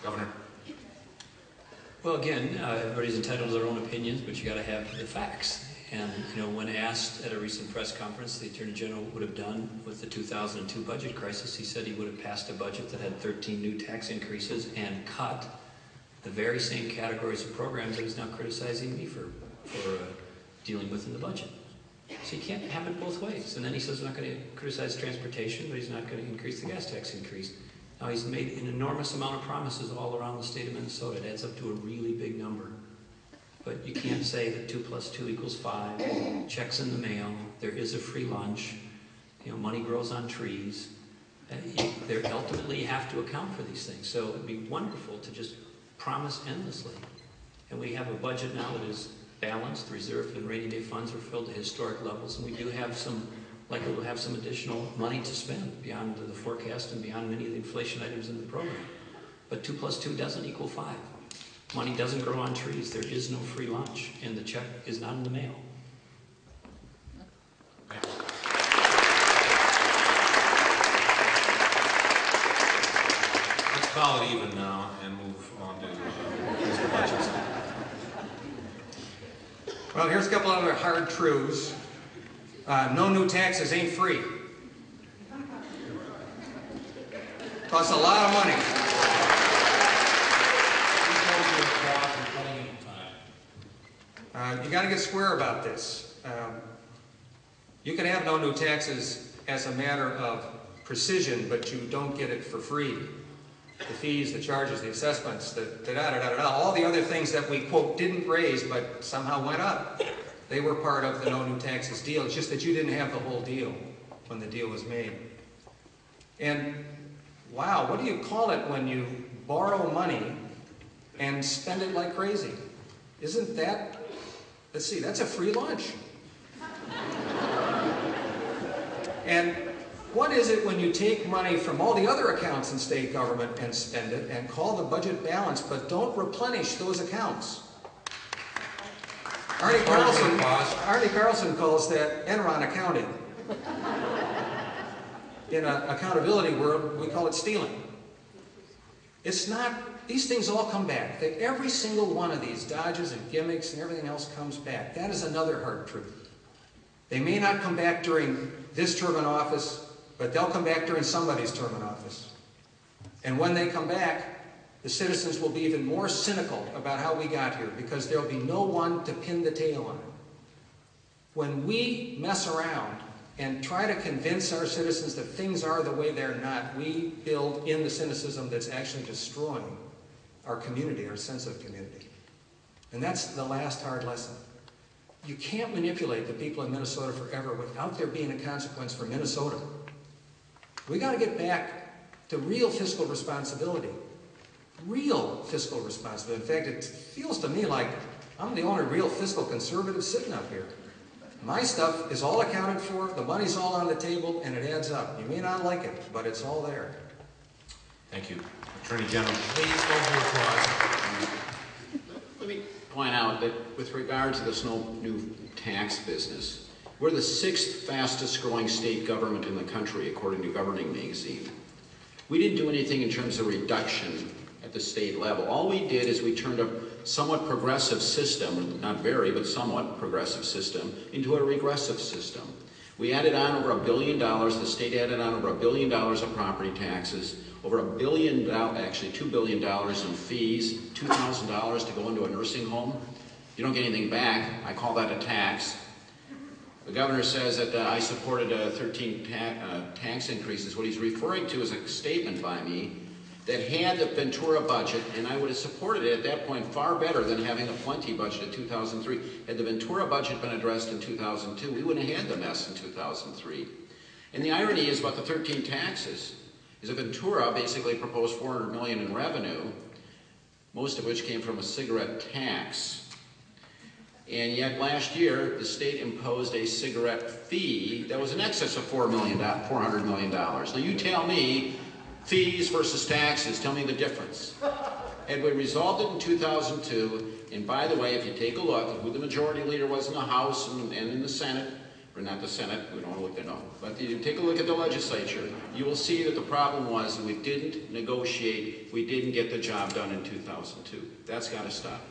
Governor. Well, again, everybody's entitled to their own opinions, but you got to have the facts. And when asked at a recent press conference, the Attorney General would have done with the 2002 budget crisis, he said he would have passed a budget that had 13 new tax increases and cut the very same categories of programs that he's now criticizing me for dealing with in the budget. So you can't have it both ways. And then he says he's not going to criticize transportation, but he's not going to increase the gas tax increase. Now he's made an enormous amount of promises all around the state of Minnesota. It adds up to a really big number. But you can't say that 2 + 2 = 5, checks in the mail, there is a free lunch, money grows on trees. They ultimately have to account for these things. So it'd be wonderful to just promise endlessly. And we have a budget now that is balanced, reserved and rainy day funds are filled to historic levels, and we do have some, likely we'll have some additional money to spend beyond the forecast and beyond many of the inflation items in the program. But 2 + 2 doesn't equal 5. Money doesn't grow on trees. There is no free lunch, and the check is not in the mail. Let's call it even now and move on to Mr. Hutchinson. Well, here's a couple other hard truths. No new taxes ain't free. Costs a lot of money. You got to get square about this. You can have no new taxes as a matter of precision, but you don't get it for free. The fees, the charges, the assessments, the da-da-da-da-da, all the other things that we, quote, didn't raise but somehow went up. They were part of the no new taxes deal. It's just that you didn't have the whole deal when the deal was made. And, wow, what do you call it when you borrow money and spend it like crazy? Isn't that... Let's see, that's a free lunch. And what is it when you take money from all the other accounts in state government and spend it and call the budget balanced, but don't replenish those accounts? Arnie Carlson calls that Enron accounting. In an accountability world, we call it stealing. It's not... These things all come back. Every single one of these dodges and gimmicks and everything else comes back. That is another hard truth. They may not come back during this term in office, but they'll come back during somebody's term in office. And when they come back, the citizens will be even more cynical about how we got here, because there'll be no one to pin the tail on. When we mess around and try to convince our citizens that things are the way they're not, we build in the cynicism that's actually destroying our community, our sense of community. And that's the last hard lesson. You can't manipulate the people in Minnesota forever without there being a consequence for Minnesota. We got to get back to real fiscal responsibility. Real fiscal responsibility. In fact, it feels to me like I'm the only real fiscal conservative sitting up here. My stuff is all accounted for, the money's all on the table, and it adds up. You may not like it, but it's all there. Thank you. Attorney General, please hold your applause. Let me point out that with regard to this no new tax business, we're the 6th fastest growing state government in the country, according to Governing Magazine. We didn't do anything in terms of reduction at the state level. All we did is we turned a somewhat progressive system, not very, but somewhat progressive system, into a regressive system. We added on over $1 billion, the state added on over $1 billion of property taxes, over $1 billion, actually $2 billion in fees, $2,000 to go into a nursing home. You don't get anything back. I call that a tax. The governor says that I supported 13 tax increases. What he's referring to is a statement by me that had the Ventura budget, and I would have supported it at that point far better than having a plenty budget in 2003. Had the Ventura budget been addressed in 2002, we wouldn't have had the mess in 2003. And the irony is about the 13 taxes is that Ventura basically proposed $400 million in revenue, most of which came from a cigarette tax. And yet last year, the state imposed a cigarette fee that was in excess of $400 million. Now you tell me, fees versus taxes, tell me the difference. Had we resolved it in 2002, and by the way, if you take a look at who the majority leader was in the House and in the Senate, or not the Senate, we don't look at no, but you take a look at the legislature, you will see that the problem was that we didn't negotiate, we didn't get the job done in 2002. That's got to stop.